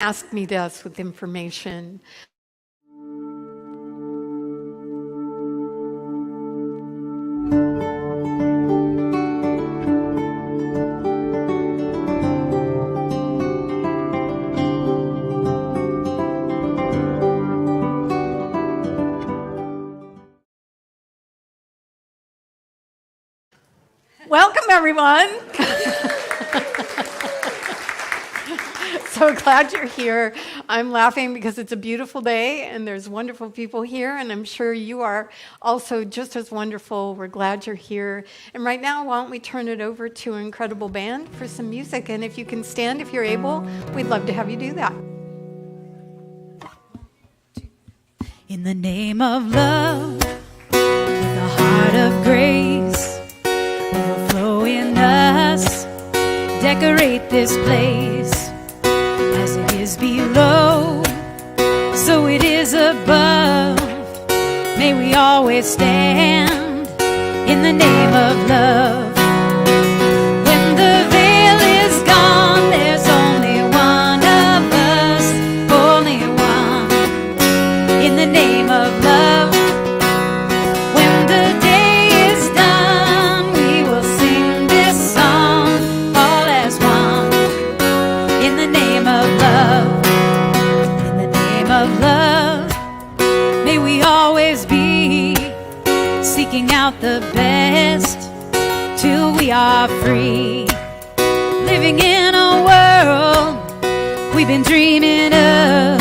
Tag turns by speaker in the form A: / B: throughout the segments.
A: asked me this with information. Welcome, everyone. So glad you're here. I'm laughing because it's a beautiful day and there's wonderful people here, and I'm sure you are also just as wonderful. We're glad you're here. And right now, why don't we turn it over to an incredible band for some music? And if you can stand, if you're able, we'd love to have you do that.
B: In the name of love, with a heart of grace, overflow in us, decorate this place. As it is below, so it is above. May we always stand in the name of love. When the veil is gone, there's only one of us, only one, in the name of love. When the day is done, we will sing this song all as one, in the name of love. In the name of love, may we always be seeking out the best till we are free, living in a world we've been dreaming of,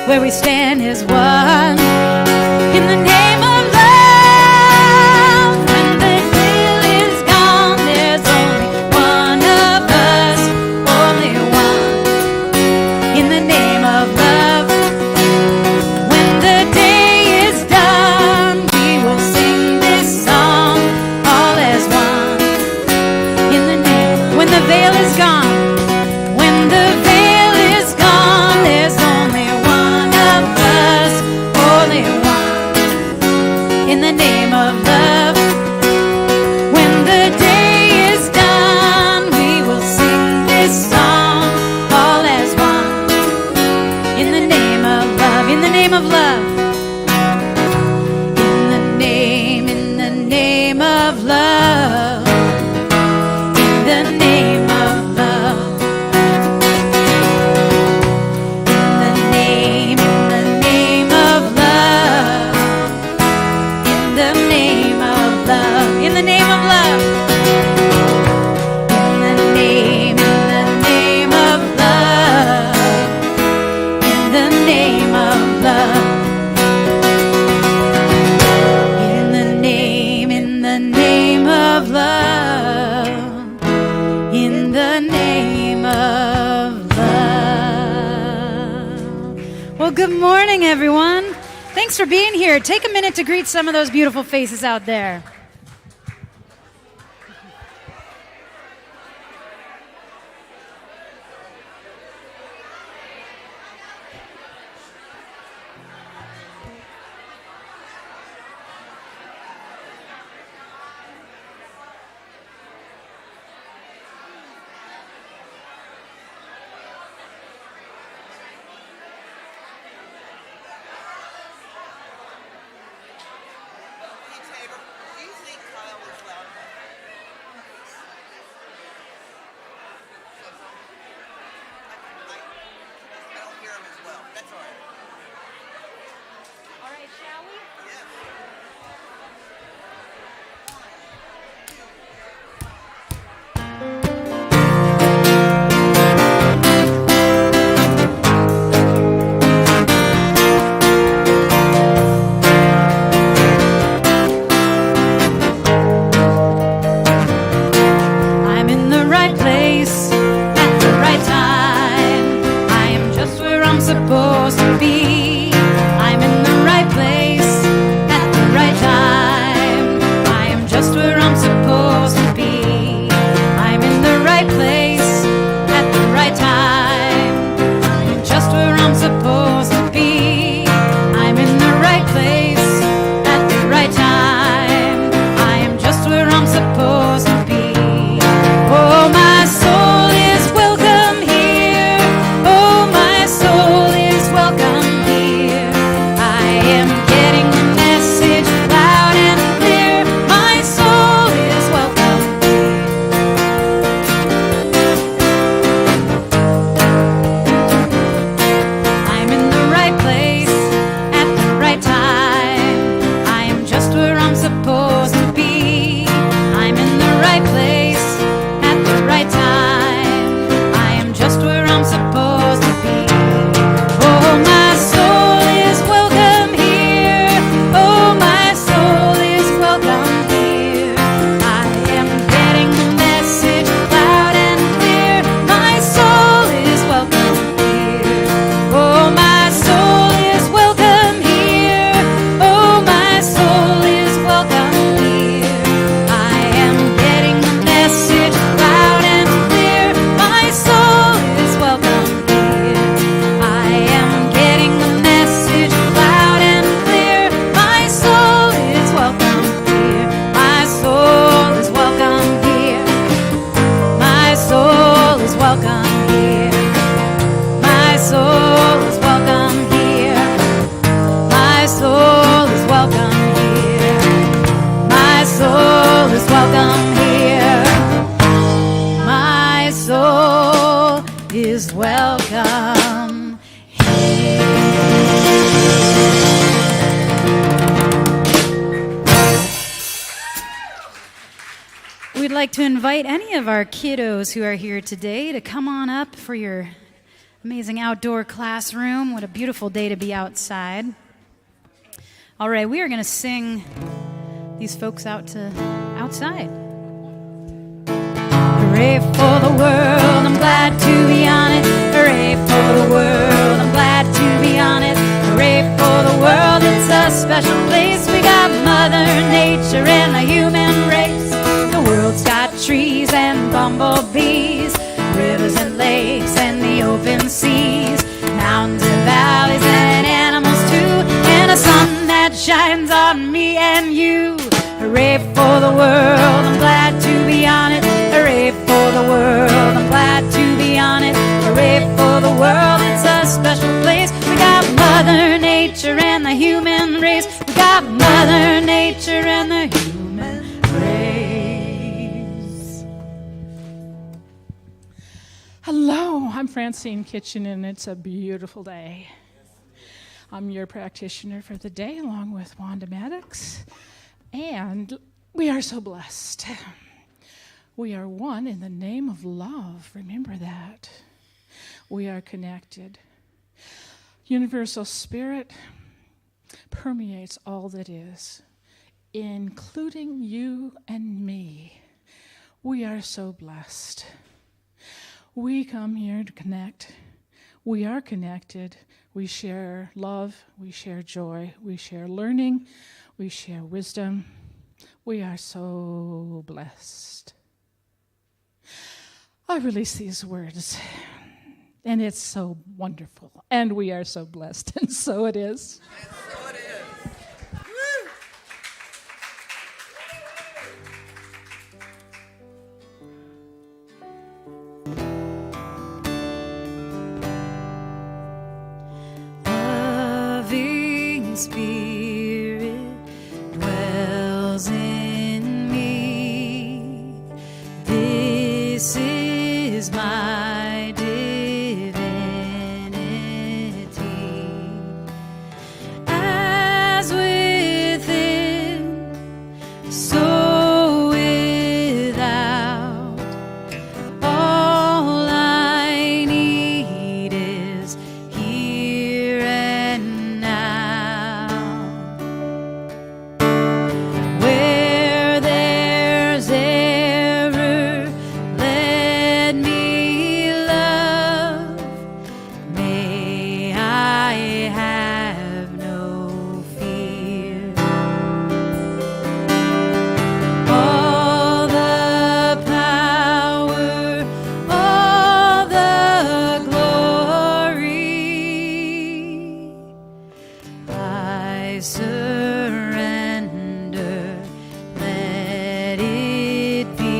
B: where we stand as one, in the name of love. When the veil is gone, there's only one of us, only one, in the name of love. When the day is done, we will sing this song all as one, in the name. When the veil is gone, when the veil is gone, there's only one of us, only one, in the name of love. When the day is done, we will sing this song all as one, in the name of love, in the name of love. In the name of love, in the name of love, in the name of love, in the name of love, in the name of love, in the name of love, in the name of love. In the name of love, in the name of love. Well, good morning, everyone. Thanks for being here. Take a minute to greet some of those beautiful faces out there. I'm in the right place at the right time. I am just where I'm supposed to be. I'm in the right place at the right time. I am just where I'm supposed to be. I'm in the right place at the right time. I am just where I'm supposed to be. I'm in the right place at the right time. I am just where I'm supposed to be. Oh, my soul is welcome here. Oh, my like to invite any of our kiddos who are here today to come on up for your amazing outdoor classroom. What a beautiful day to be outside. All right, we are going to sing these folks out to outside. Hooray for the world, I'm glad to be on it. Hooray for the world, I'm glad to be on it. Hooray for the world, it's a special place. We got Mother Nature and the human race. The world's got trees and bumblebees, rivers and lakes and the open seas, mountains and valleys and animals too, and a sun that shines on me and you. Hooray for the world, I'm glad to be on it. Hooray for the world, I'm glad to be on it. Hooray for the world, it's a special place. We got Mother Nature and the human race. We got Mother Nature and the human race.
C: Hello, I'm Francine Kitchen, and it's a beautiful day. I'm your practitioner for the day, along with Wanda Maddox, and we are so blessed. We are one in the name of love. Remember that. We are connected. Universal Spirit permeates all that is, including you and me. We are so blessed. We come here to connect. We are connected. We share love. We share joy. We share learning. We share wisdom. We are so blessed. I release these words, and it's so wonderful, and we are so blessed, and so it is.
D: And so it is.
B: Loving Spirit dwells in me. This is my divinity. As within, so without. All I need is here and now. Where there's error, let me love. May I have no fear. All the power, all the glory, I surrender, let it be.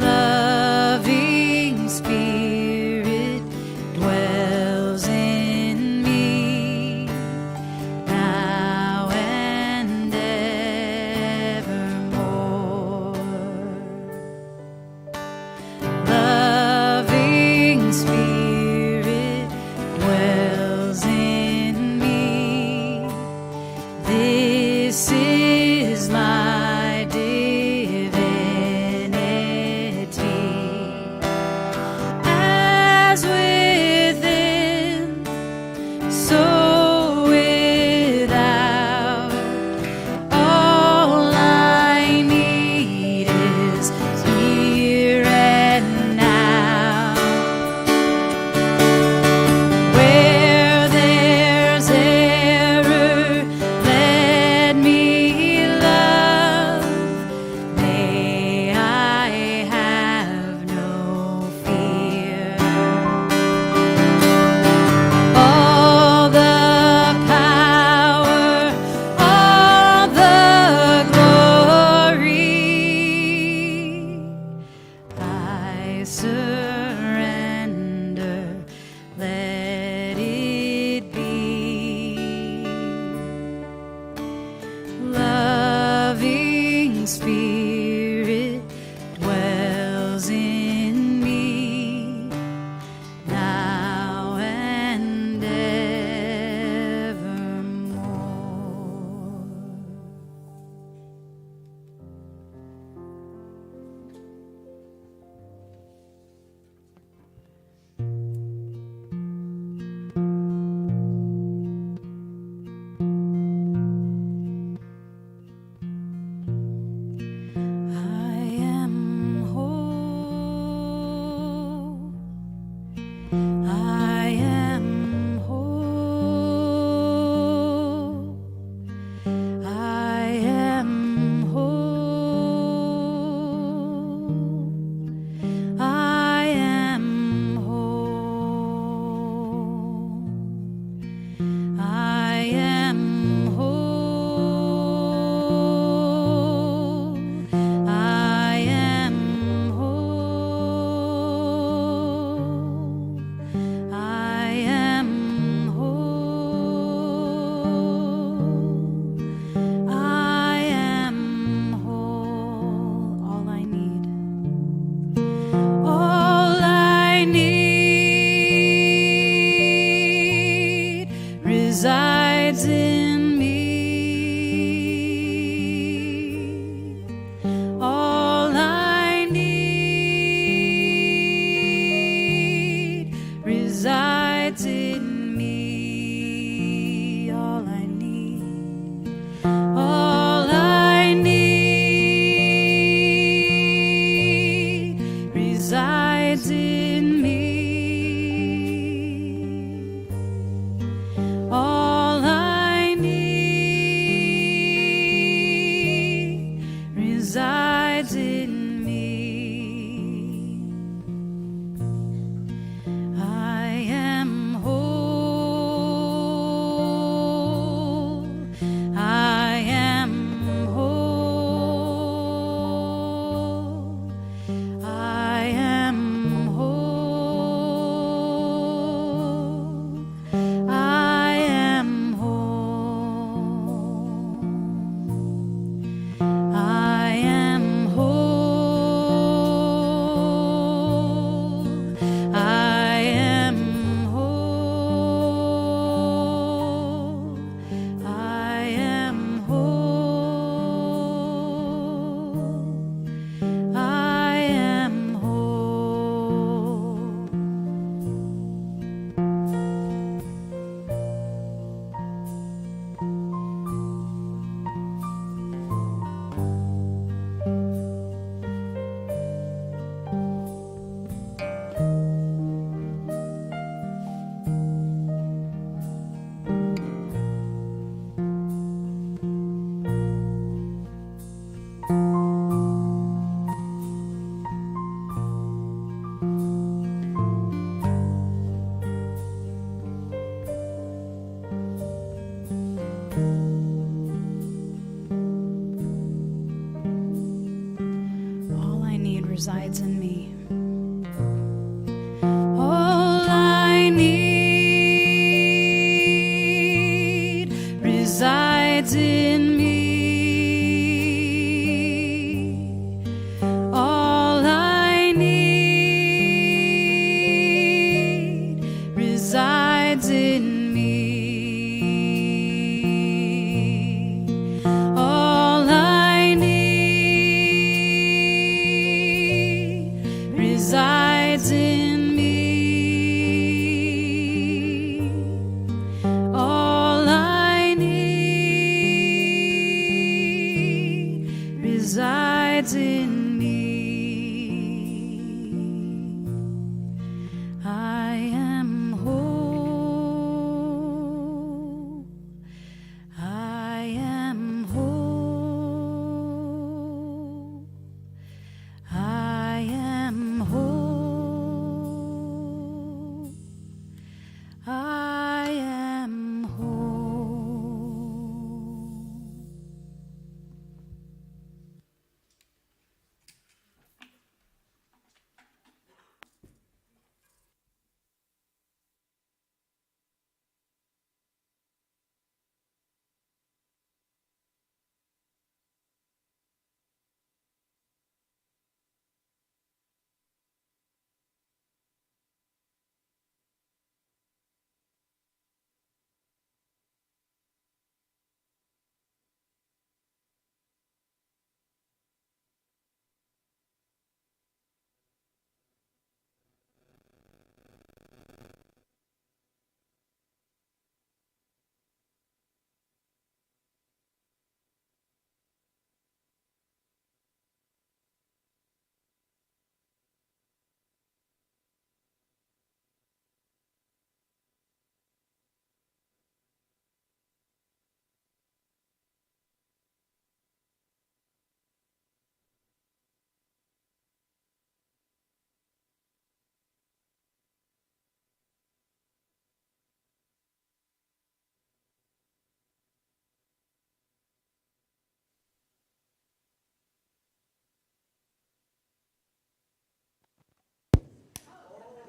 B: Loving Spirit dwells in me, now and evermore. Loving Spirit dwells in me. This is my divinity. As within, so without. All I need is here and now. Where there's error, let me love. May I have no fear. All the power, all the glory, I surrender, let it be. Loving Spirit dwells in me, now and evermore. resides in me. All I need resides in me. I am whole. I am whole. I am whole. I am whole. I am whole. I am whole. I am whole. I am whole. All I need resides in me. All I need resides in me. All I need resides in me. All I need resides in me. All I need resides in me. I am whole. I am whole. I am whole. I am whole.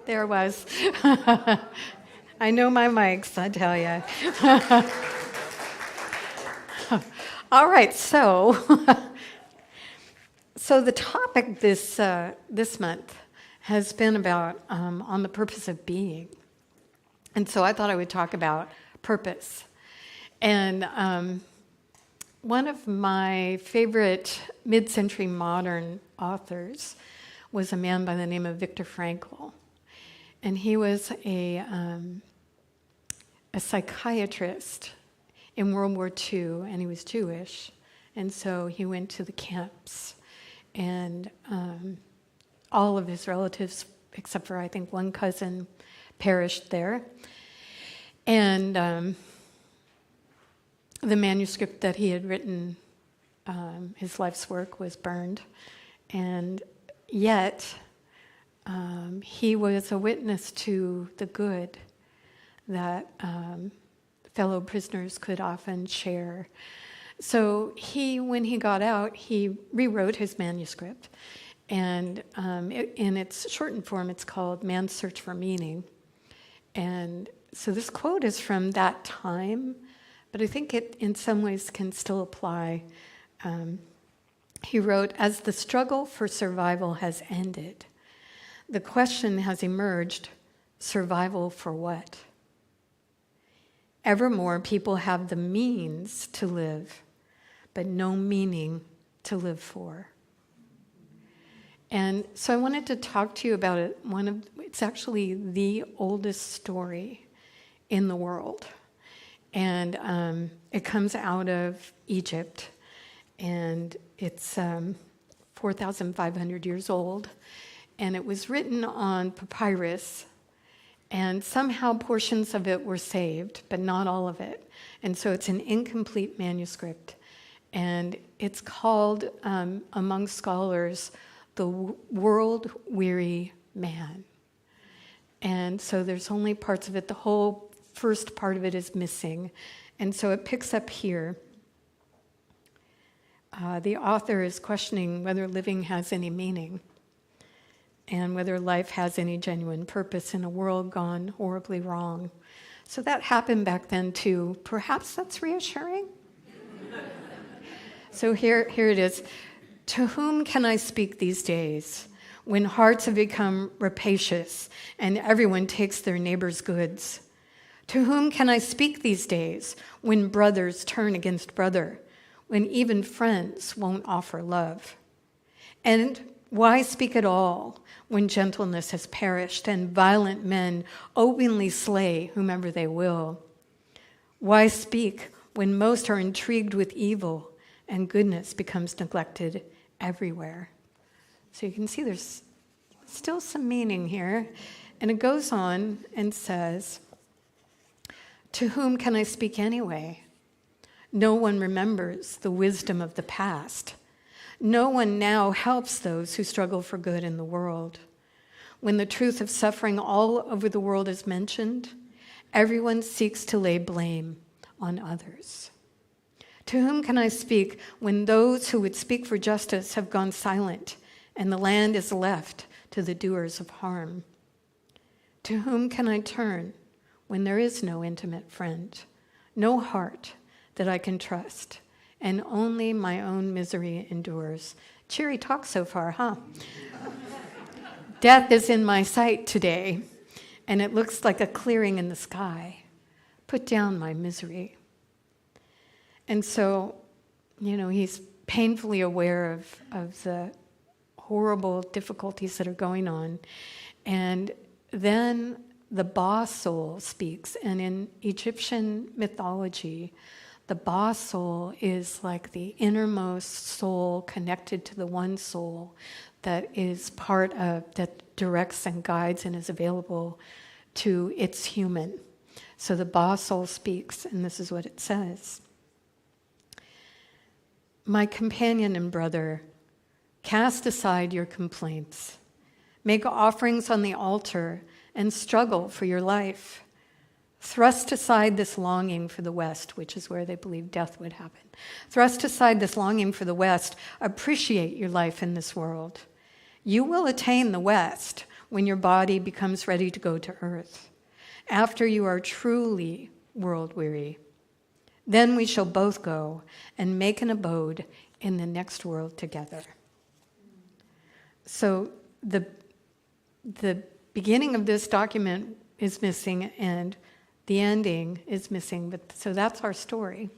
A: There was. I know my mics, I tell you. All right, so the topic this month has been about on the purpose of being, and so I thought I would talk about purpose. And one of my favorite mid-century modern authors was a man by the name of Viktor Frankl. And he was a psychiatrist in World War II, and he was Jewish. And so he went to the camps, and all of his relatives except for I think one cousin perished there. And the manuscript that he had written, his life's work, was burned. And yet, he was a witness to the good that fellow prisoners could often share. So when he got out, he rewrote his manuscript. And in its shortened form, it's called Man's Search for Meaning. And so this quote is from that time, but I think it in some ways can still apply. He wrote, "As the struggle for survival has ended, the question has emerged, survival for what? Ever more people have the means to live, but no meaning to live for." And so I wanted to talk to you about it. It's actually the oldest story in the world. And it comes out of Egypt. And it's 4,500 years old. And it was written on papyrus. And somehow portions of it were saved, but not all of it. And so it's an incomplete manuscript. And it's called, among scholars, the world-weary man. And so there's only parts of it. The whole first part of it is missing. And so it picks up here. The author is questioning whether living has any meaning and whether life has any genuine purpose in a world gone horribly wrong. So that happened back then too. Perhaps that's reassuring. So here it is. To whom can I speak these days when hearts have become rapacious and everyone takes their neighbor's goods? To whom can I speak these days when brothers turn against brother, when even friends won't offer love? And why speak at all when gentleness has perished and violent men openly slay whomever they will? Why speak when most are intrigued with evil and goodness becomes neglected everywhere? So you can see there's still some meaning here. And it goes on and says, to whom can I speak anyway? No one remembers the wisdom of the past. No one now helps those who struggle for good in the world. When the truth of suffering all over the world is mentioned, everyone seeks to lay blame on others. To whom can I speak when those who would speak for justice have gone silent and the land is left to the doers of harm? To whom can I turn when there is no intimate friend, no heart that I can trust, and only my own misery endures? Cheery talk so far, huh? Death is in my sight today, and it looks like a clearing in the sky. Put down my misery. And so, he's painfully aware of the horrible difficulties that are going on. And then the Ba soul speaks. And in Egyptian mythology, the Ba soul is like the innermost soul connected to the one soul that is part of, that directs and guides and is available to its human. So the Ba soul speaks, and this is what it says. My companion and brother, cast aside your complaints. Make offerings on the altar and struggle for your life. Thrust aside this longing for the West, which is where they believe death would happen. Thrust aside this longing for the West. Appreciate your life in this world. You will attain the West when your body becomes ready to go to Earth, after you are truly world-weary. Then we shall both go and make an abode in the next world together. So the beginning of this document is missing and the ending is missing, but so that's our story.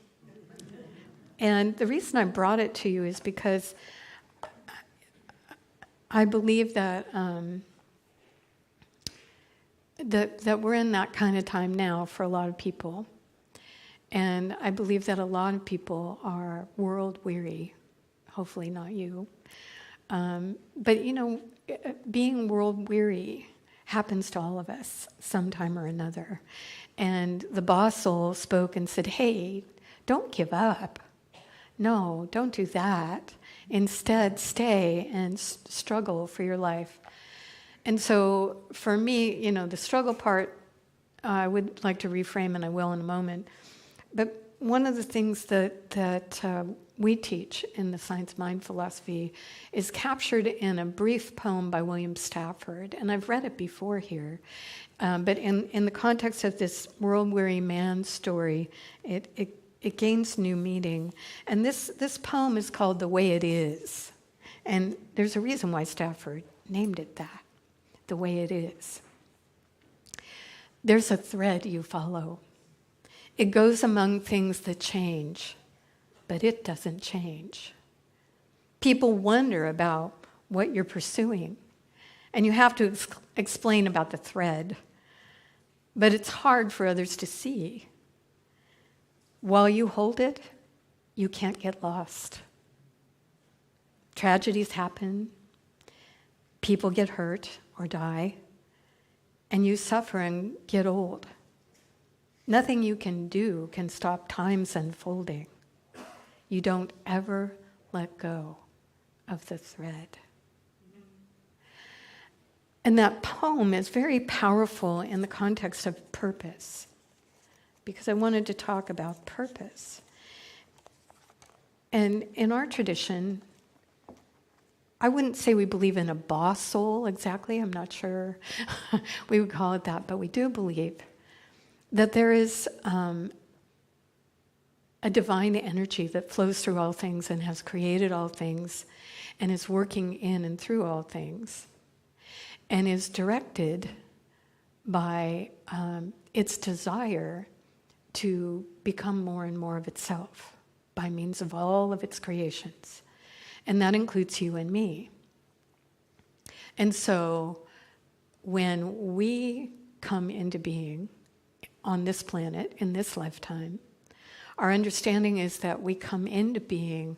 A: And the reason I brought it to you is because I believe that that we're in that kind of time now for a lot of people. And I believe that a lot of people are world weary. Hopefully not you. But being world weary happens to all of us sometime or another. And the boss soul spoke and said, hey, don't give up. No, don't do that. Instead, stay and struggle for your life. And so for me, the struggle part, I would like to reframe, and I will in a moment. But one of the things that we teach in the Science Mind philosophy is captured in a brief poem by William Stafford. And I've read it before here. But in the context of this world-weary man story, it gains new meaning. And this poem is called The Way It Is. And there's a reason why Stafford named it that, The Way It Is. There's a thread you follow. It goes among things that change, but it doesn't change. People wonder about what you're pursuing, and you have to explain about the thread, but it's hard for others to see. While you hold it, you can't get lost. Tragedies happen, people get hurt or die, and you suffer and get old. Nothing you can do can stop time's unfolding. You don't ever let go of the thread. And that poem is very powerful in the context of purpose, because I wanted to talk about purpose. And in our tradition, I wouldn't say we believe in a boss soul exactly, I'm not sure we would call it that, but we do believe that there is a divine energy that flows through all things and has created all things and is working in and through all things and is directed by its desire to become more and more of itself by means of all of its creations. And that includes you and me. And so when we come into being on this planet, in this lifetime, our understanding is that we come into being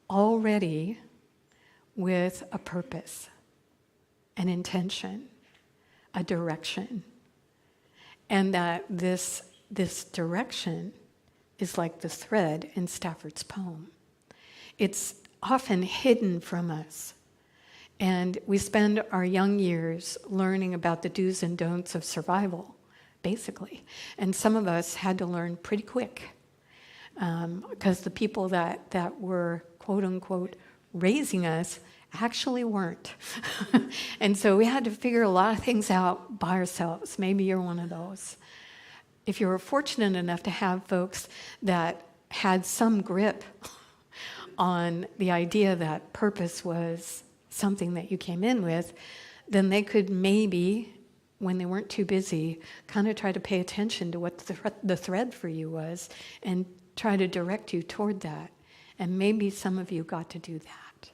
A: already with a purpose, an intention, a direction, and that this direction is like the thread in Stafford's poem. It's often hidden from us, and we spend our young years learning about the do's and don'ts of survival, basically. And some of us had to learn pretty quick, because the people that were, quote unquote, raising us actually weren't. And so we had to figure a lot of things out by ourselves. Maybe you're one of those. If you were fortunate enough to have folks that had some grip on the idea that purpose was something that you came in with, then they could maybe, when they weren't too busy, kind of try to pay attention to what the thread for you was and try to direct you toward that. And maybe some of you got to do that.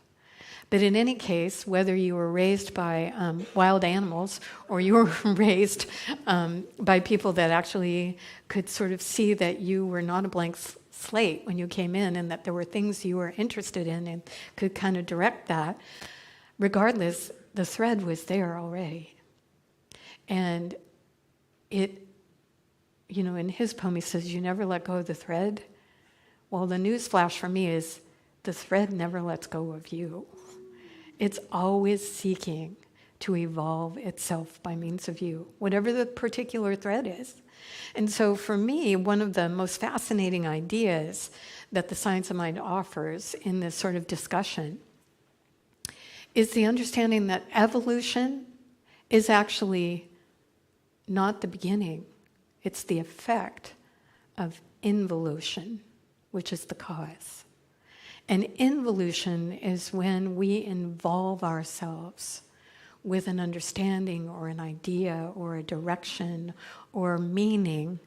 A: But in any case, whether you were raised by wild animals or you were raised by people that actually could sort of see that you were not a blank slate when you came in and that there were things you were interested in and could kind of direct that, regardless, the thread was there already. And it, in his poem he says, you never let go of the thread. Well, the news flash for me is the thread never lets go of you. It's always seeking to evolve itself by means of you, whatever the particular thread is. And so for me, one of the most fascinating ideas that the Science of Mind offers in this sort of discussion is the understanding that evolution is actually not the beginning. It's the effect of involution, which is the cause. And involution is when we involve ourselves with an understanding or an idea or a direction or meaning.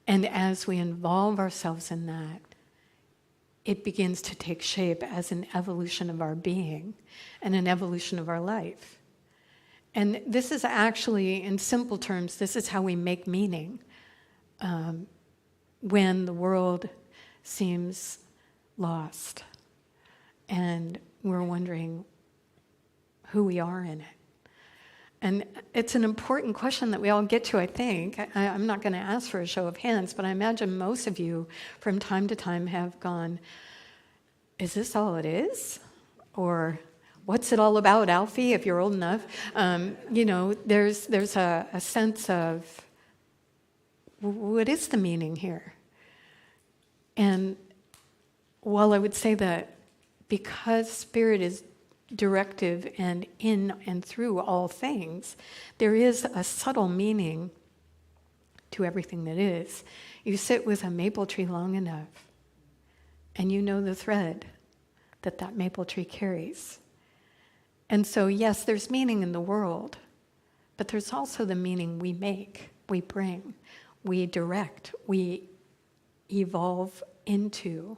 A: And as we involve ourselves in that, it begins to take shape as an evolution of our being and an evolution of our life. And this is actually, in simple terms, this is how we make meaning when the world seems lost and we're wondering, who we are in it. And it's an important question that we all get to, I think. I'm not going to ask for a show of hands, but I imagine most of you from time to time have gone, is this all it is? Or what's it all about, Alfie, if you're old enough? There's a sense of, what is the meaning here? And while I would say that because Spirit is directive and in and through all things, there is a subtle meaning to everything that is. You sit with a maple tree long enough, and you know the thread that maple tree carries. And so, yes, there's meaning in the world, but there's also the meaning we make, we bring, we direct, we evolve into.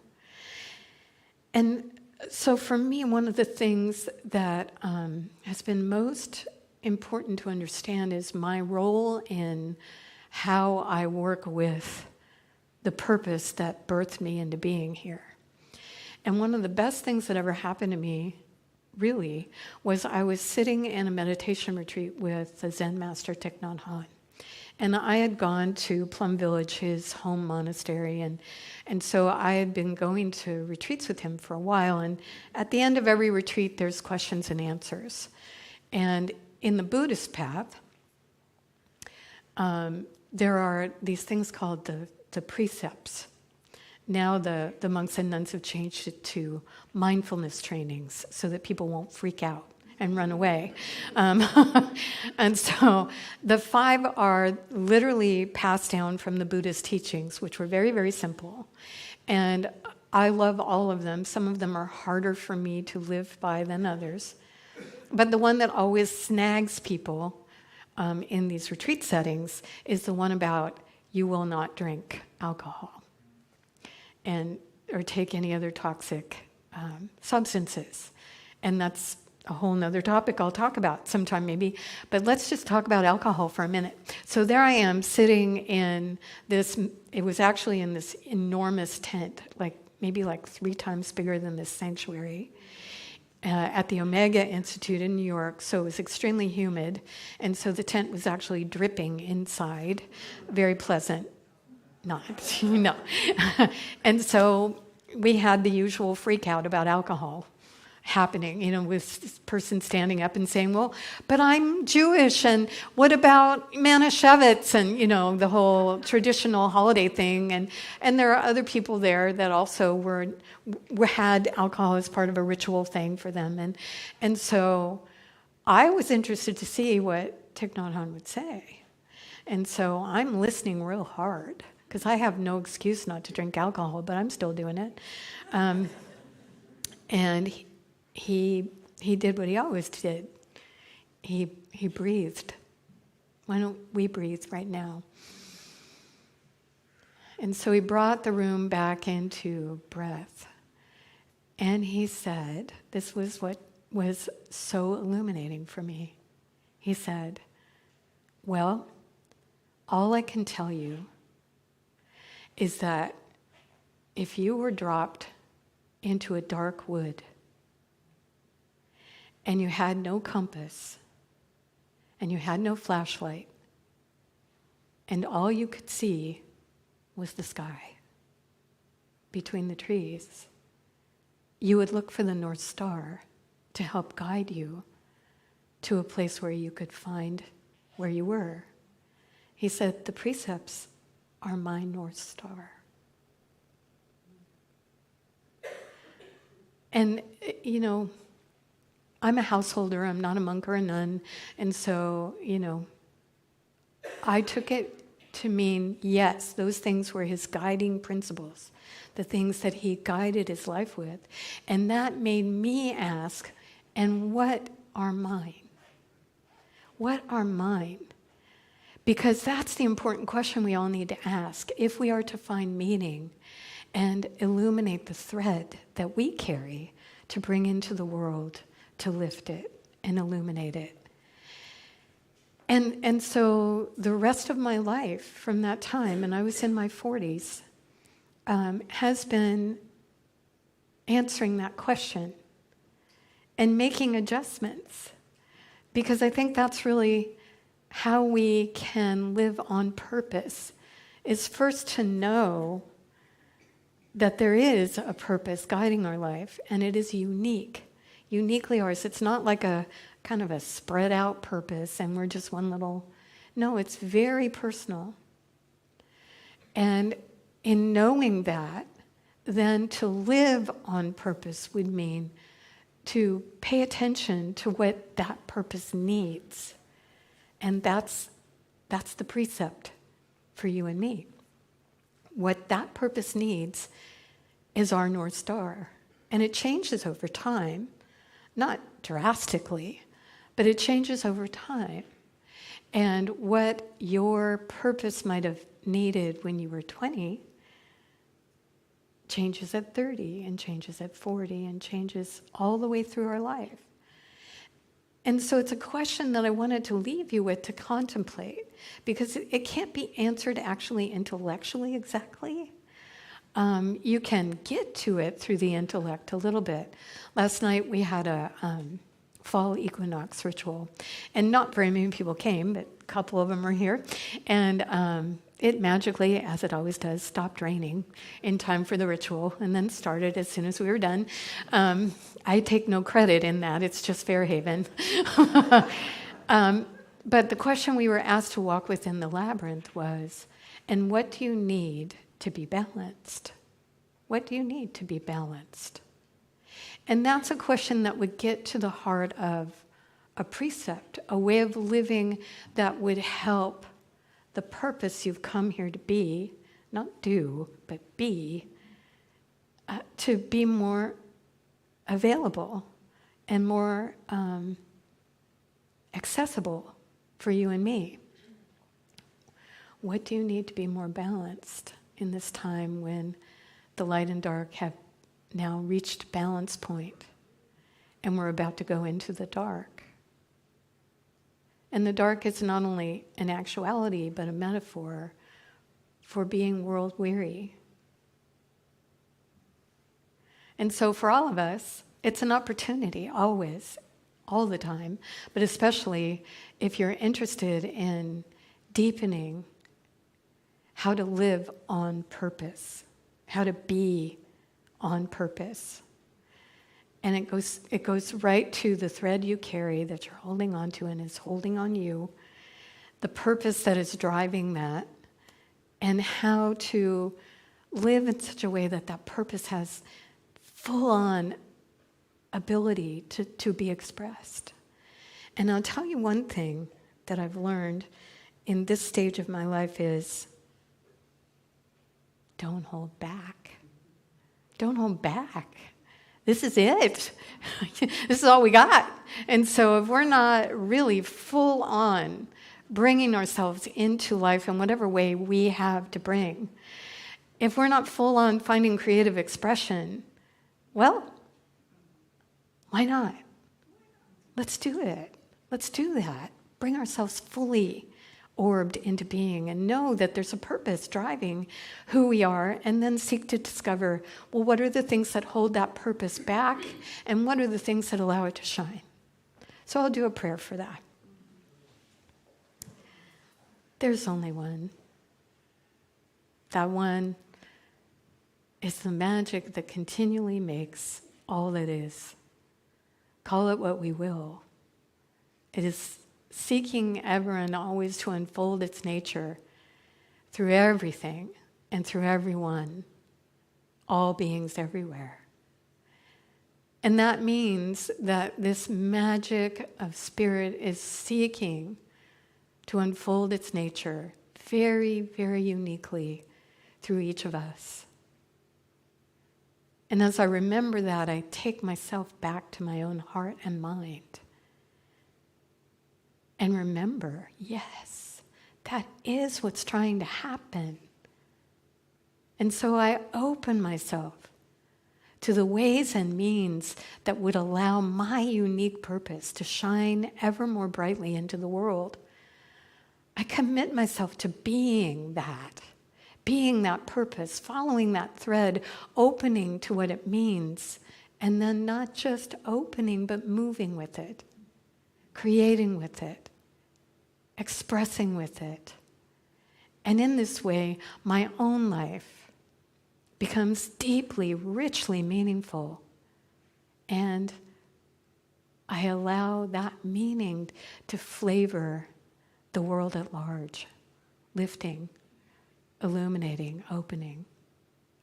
A: And so for me, one of the things that has been most important to understand is my role in how I work with the purpose that birthed me into being here. And one of the best things that ever happened to me, really, was I was sitting in a meditation retreat with the Zen master Thich Nhat Hanh. And I had gone to Plum Village, his home monastery, and so I had been going to retreats with him for a while. And at the end of every retreat, there's questions and answers. And in the Buddhist path, there are these things called the precepts. Now the monks and nuns have changed it to mindfulness trainings so that people won't freak out and run away. And so the 5 are literally passed down from the Buddhist teachings, which were very, very simple. And I love all of them. Some of them are harder for me to live by than others. But the one that always snags people in these retreat settings is the one about you will not drink alcohol or take any other toxic substances. And that's a whole nother topic I'll talk about sometime maybe, but let's just talk about alcohol for a minute. So there I am sitting in this, it was actually in this enormous tent, maybe 3 times bigger than this sanctuary, at the Omega Institute in New York, so it was extremely humid, and so the tent was actually dripping inside, very pleasant, not, and so we had the usual freak out about alcohol happening, with this person standing up and saying, well, but I'm Jewish, and what about Manischewitz, and, the whole traditional holiday thing, and there are other people there that also had alcohol as part of a ritual thing for them, and so I was interested to see what Thich Nhat Hanh would say, and so I'm listening real hard, because I have no excuse not to drink alcohol, but I'm still doing it, and he did what he always did. He breathed. Why don't we breathe right now? And so he brought the room back into breath. And he said, this was what was so illuminating for me. He said, well, all I can tell you is that if you were dropped into a dark wood and you had no compass, and you had no flashlight, and all you could see was the sky between the trees, you would look for the North Star to help guide you to a place where you could find where you were. He said, the precepts are my North Star. And, I'm a householder, I'm not a monk or a nun, and so, I took it to mean, yes, those things were his guiding principles, the things that he guided his life with, and that made me ask, and what are mine? What are mine? Because that's the important question we all need to ask if we are to find meaning and illuminate the thread that we carry to bring into the world, to lift it and illuminate it. And so the rest of my life from that time, and I was in my 40s, has been answering that question and making adjustments Because I think that's really how we can live on purpose, is first to know that there is a purpose guiding our life, and it is uniquely ours. It's not like a kind of a spread out purpose and we're just one little, no, it's very personal. And in knowing that, then to live on purpose would mean to pay attention to what that purpose needs. And that's the precept for you and me. What that purpose needs is our North Star. And it changes over time, not drastically, but it changes over time. And what your purpose might have needed when you were 20 changes at 30 and changes at 40 and changes all the way through our life. And so it's a question that I wanted to leave you with to contemplate, because it can't be answered actually intellectually exactly. You can get to it through the intellect a little bit. Last night we had a fall equinox ritual, and not very many people came, but a couple of them are here. And it magically, as it always does, stopped raining in time for the ritual and then started as soon as we were done. I take no credit in that, it's just Fairhaven. But the question we were asked to walk within the labyrinth was, and what do you need to be balanced? What do you need to be balanced? And that's a question that would get to the heart of a precept, a way of living that would help the purpose you've come here to be, not do, but be, to be more available and more accessible for you and me. What do you need to be more balanced in this time when the light and dark have now reached balance point and we're about to go into the dark? And the dark is not only an actuality, but a metaphor for being world weary. And so for all of us, it's an opportunity, always, all the time, but especially if you're interested in deepening how to live on purpose, how to be on purpose. And it goes right to the thread you carry that you're holding on to and is holding on you, the purpose that is driving that, and how to live in such a way that that purpose has full-on ability to be expressed. And I'll tell you one thing that I've learned in this stage of my life is, don't hold back. Don't hold back. This is it. This is all we got. And so if we're not really full on bringing ourselves into life in whatever way we have to bring, if we're not full on finding creative expression, well, why not? Let's do it. Let's do that. Bring ourselves fully orbed into being and know that there's a purpose driving who we are, and then seek to discover, well, what are the things that hold that purpose back, and what are the things that allow it to shine? So I'll do a prayer for that. There's only one. That one is the magic that continually makes all that is. Call it what we will. It is seeking ever and always to unfold its nature through everything and through everyone, all beings everywhere. And that means that this magic of spirit is seeking to unfold its nature very, very uniquely through each of us. And as I remember that, I take myself back to my own heart and mind. And remember, yes, that is what's trying to happen. And so I open myself to the ways and means that would allow my unique purpose to shine ever more brightly into the world. I commit myself to being that purpose, following that thread, opening to what it means, and then not just opening, but moving with it. creating with it, expressing with it. And in this way, my own life becomes deeply, richly meaningful. And I allow that meaning to flavor the world at large, lifting, illuminating, opening,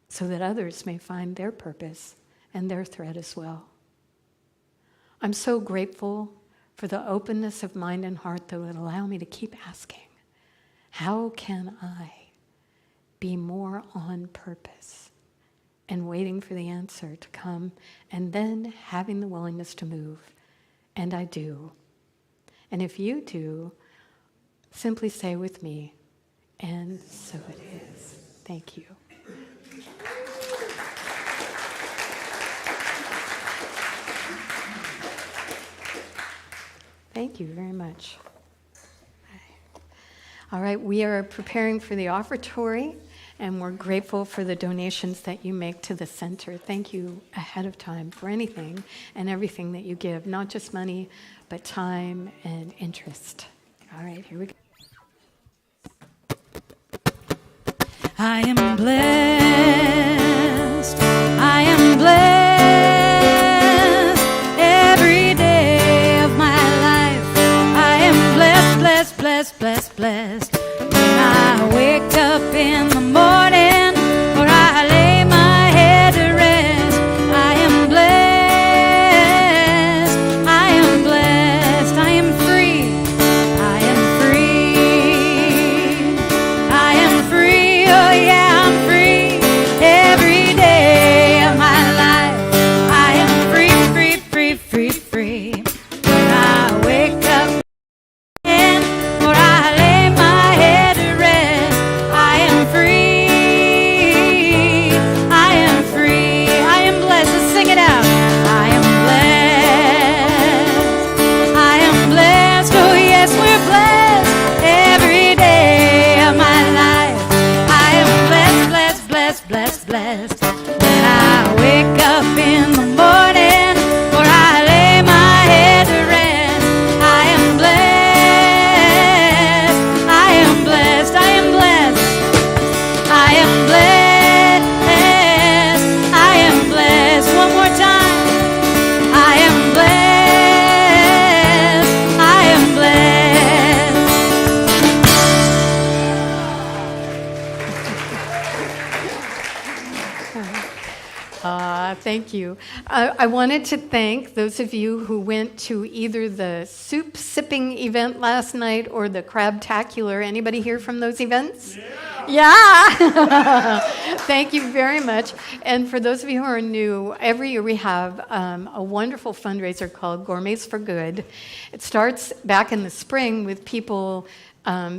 A: so that others may find their purpose and their thread as well. I'm so grateful for the openness of mind and heart that would allow me to keep asking, how can I be more on purpose? And waiting for the answer to come, and then having the willingness to move. And I do. And if you do, simply say with me, and so it is. Thank you. Thank you very much. All right, we are preparing for the offertory, and we're grateful for the donations that you make to the center. Thank you ahead of time for anything and everything that you give, not just money, but time and interest. All right, here we go.
B: I am blessed. I am blessed every day of my life. I am blessed, blessed, blessed, blessed, blessed. When I wake up in the morning or I lay my head to rest, I am blessed. I am blessed. I am free. I am free. I am free. Oh yeah, I'm free every day of my life. I am free, free, free, free, free. When I wake up and or I lay my head to rest, I am free. I am free. I am blessed. Let's sing it out. I am blessed. I am blessed. Oh yes, we're blessed every day of my life. I am blessed, blessed, blessed, blessed, blessed. When I wake up in the morning or I lay my head to rest, I am blessed. I am blessed. I am blessed. I am blessed. I am blessed. One more time. I am blessed. I am blessed.
A: Thank you. I wanted to thank those of you who went to either the soup sipping event last night or the crabtacular. Anybody here from those events? Yeah. Thank you very much. And for those of you who are new, every year we have a wonderful fundraiser called Gourmets for Good. It starts back in the spring with people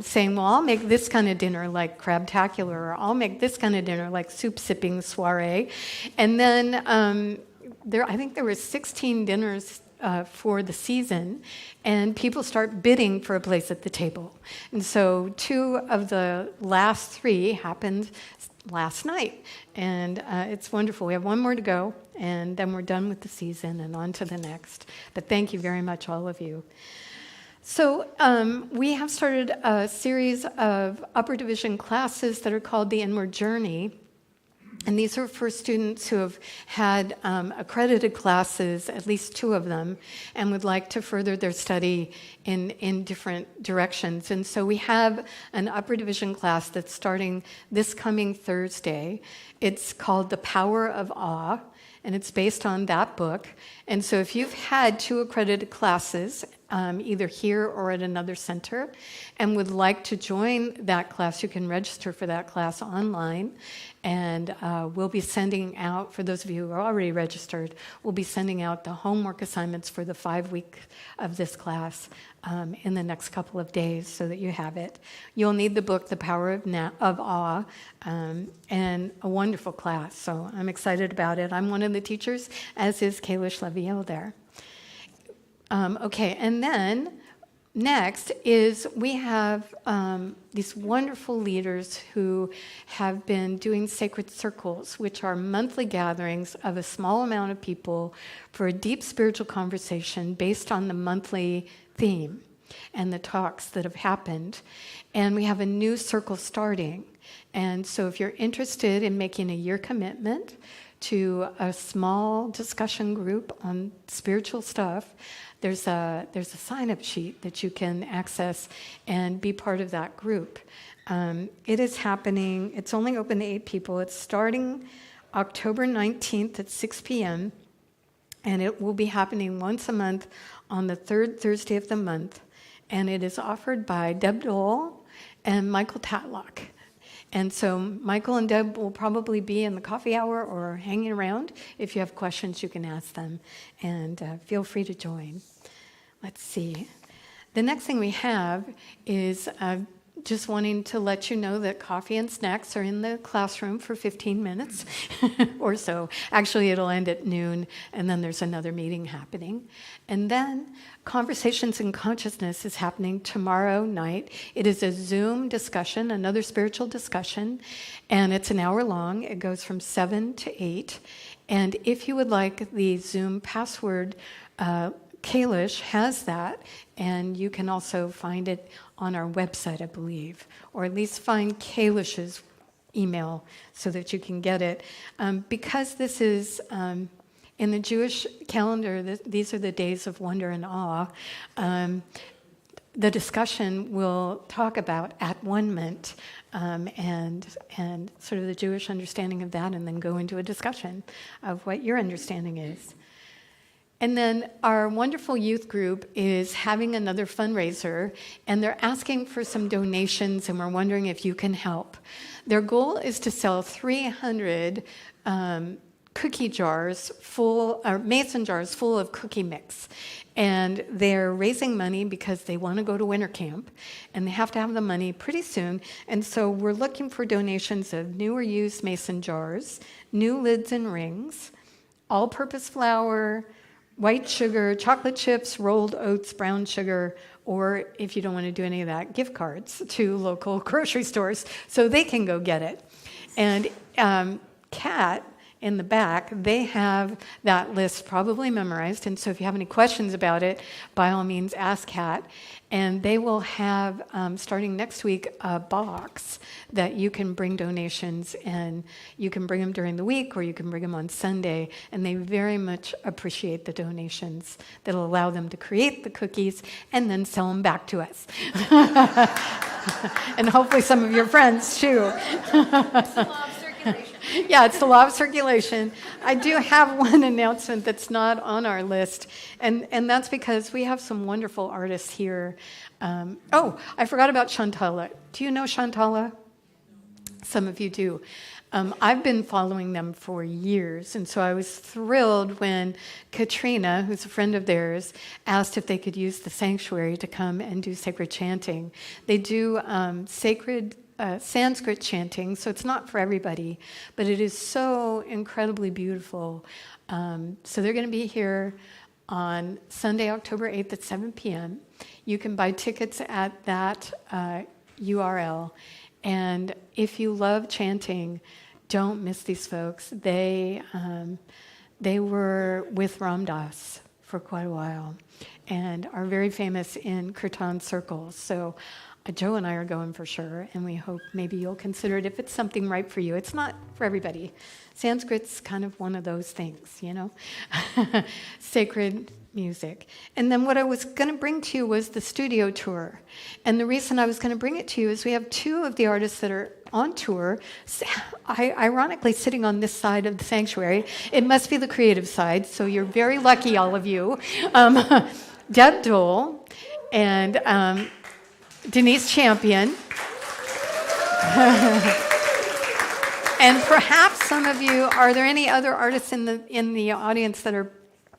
A: saying, well, I'll make this kind of dinner like crabtacular, or I'll make this kind of dinner like soup sipping soiree. And then I think there were 16 dinners for the season, and people start bidding for a place at the table. And so 2 of the last 3 happened last night, and it's wonderful. We have 1 more to go, and then we're done with the season and on to the next. But thank you very much, all of you. So we have started a series of upper division classes that are called the Inward Journey. And these are for students who have had accredited classes, at least 2 of them, and would like to further their study in different directions. And so we have an upper division class that's starting this coming Thursday. It's called The Power of Awe, and it's based on that book. And so if you've had 2 accredited classes, either here or at another center, and would like to join that class, you can register for that class online. And we'll be sending out, for those of you who are already registered, we'll be sending out the homework assignments for the 5 weeks of this class in the next couple of days so that you have it. You'll need the book, The Power of Awe, and a wonderful class. So I'm excited about it. I'm one of the teachers, as is Kalish Leviel there. Okay, and then Next is we have these wonderful leaders who have been doing sacred circles, which are monthly gatherings of a small amount of people for a deep spiritual conversation based on the monthly theme and the talks that have happened. And we have a new circle starting. And so if you're interested in making a year commitment to a small discussion group on spiritual stuff, there's a sign-up sheet that you can access and be part of that group. It is happening. It's only open to 8 people. It's starting October 19th at 6 p.m., and it will be happening once a month on the third Thursday of the month. And it is offered by Deb Dole and Michael Tatlock. And so Michael and Deb will probably be in the coffee hour or hanging around. If you have questions, you can ask them, and feel free to join. Let's see. The next thing we have is just wanting to let you know that coffee and snacks are in the classroom for 15 minutes or so. Actually, it'll end at noon, and then there's another meeting happening. And then Conversations in Consciousness is happening tomorrow night. It is a Zoom discussion, another spiritual discussion, and it's an hour long. It goes from 7 to 8. And if you would like the Zoom password, Kalish has that, and you can also find it on our website, I believe, or at least find Kalish's email so that you can get it. Because this is in the Jewish calendar, these are the days of wonder and awe. The discussion will talk about at-one-ment and sort of the Jewish understanding of that, and then go into a discussion of what your understanding is. And then our wonderful youth group is having another fundraiser, and they're asking for some donations, and we're wondering if you can help. Their goal is to sell 300 cookie jars full, or mason jars full of cookie mix. And they're raising money because they want to go to winter camp, and they have to have the money pretty soon. And so we're looking for donations of new or used mason jars, new lids and rings, all-purpose flour, white sugar, chocolate chips, rolled oats, brown sugar, or if you don't want to do any of that, gift cards to local grocery stores so they can go get it. And Kat, in the back, they have that list probably memorized, and so if you have any questions about it, by all means ask Kat. And they will have, starting next week, a box that you can bring donations, and you can bring them during the week or you can bring them on Sunday, and they very much appreciate the donations that'll allow them to create the cookies and then sell them back to us. And hopefully some of your friends too. Yeah, it's the law of circulation. I do have one announcement that's not on our list, and that's because we have some wonderful artists here. I forgot about Shantala. Do you know Shantala? Some of you do. I've been following them for years, and so I was thrilled when Katrina, who's a friend of theirs, asked if they could use the sanctuary to come and do sacred chanting. They do sacred Sanskrit chanting, so it's not for everybody, but it is so incredibly beautiful. So they're going to be here on Sunday, October 8th at 7 p.m. You can buy tickets at that URL. And if you love chanting, don't miss these folks. They were with Ram Dass for quite a while and are very famous in kirtan circles. So Joe and I are going for sure, and we hope maybe you'll consider it if it's something right for you. It's not for everybody. Sanskrit's kind of one of those things, you know? Sacred music. And then what I was going to bring to you was the studio tour. And the reason I was going to bring it to you is we have 2 of the artists that are on tour, ironically sitting on this side of the sanctuary. It must be the creative side, so you're very lucky, all of you. Deb Dole and Denise Champion. And perhaps some of you, are there any other artists in the audience that are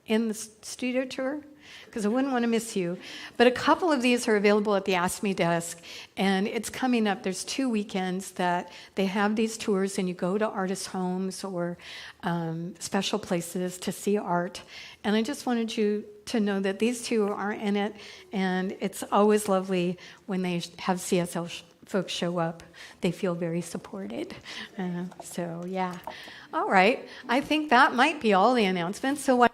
A: in the studio tour? because I wouldn't want to miss you. But a couple of these are available at the Ask Me desk, and it's coming up. There's 2 weekends that they have these tours, and you go to artists' homes or special places to see art. And I just wanted you to know that these two are in it, and it's always lovely when they have CSL folks show up. They feel very supported. So, yeah. All right. I think that might be all the announcements. So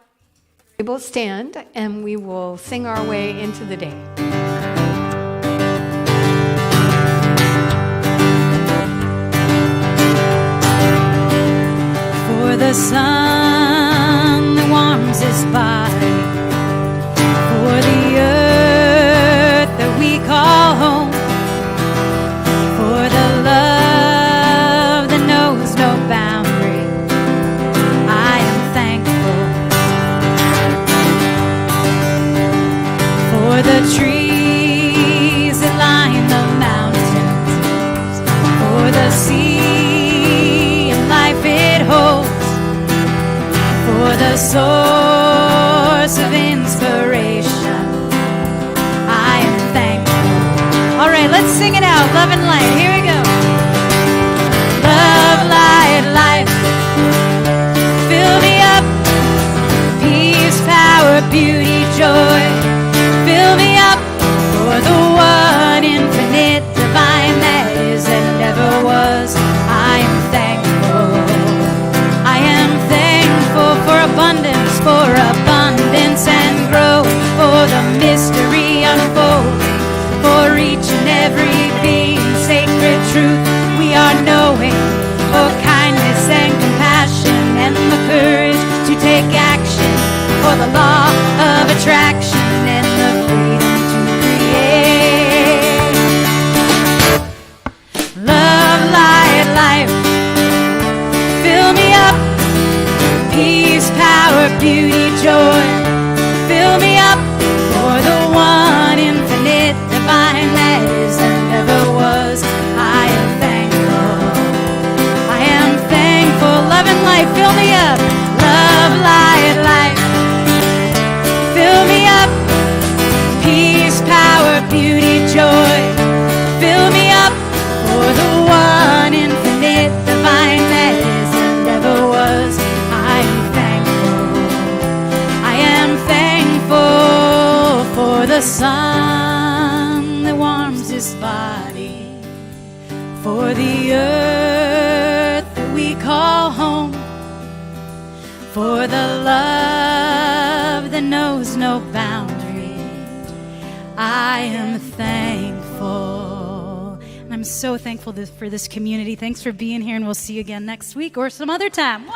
A: we will stand, and we will sing our way into the day.
B: For the sun that warms this body, for the earth that we call home, for the love that knows no boundary, I am thankful. For the trees that line the mountains, for the sea and life it holds, for the source of inspiration, I am thankful. All right, let's sing it out. Love and light. Here we go. Love, light, life. Fill me up. Peace, power, beauty, joy. Fill me up for the one infinite, divine that is and never was. I am thankful. I am thankful for abundance and growth, for the mystery unfolding, for each and every being, sacred truth we are knowing, for kindness and compassion and the courage to take action, for the law of attraction and the freedom to create. Love, light, life, fill me up. Peace, power, beauty, joy, fill me up for the one infinite, divine that is and never was. I am thankful. I am thankful. Love and light, fill me up. Love, light, life, fill me up. Peace, power, beauty, joy, fill me up for the one infinite, divine that is and never was. I am thankful for the sun that warms this body, for the earth that we call home, for the love that knows no boundary. I am thankful. And I'm so thankful for this community. Thanks for being here, and we'll see you again next week or some other time.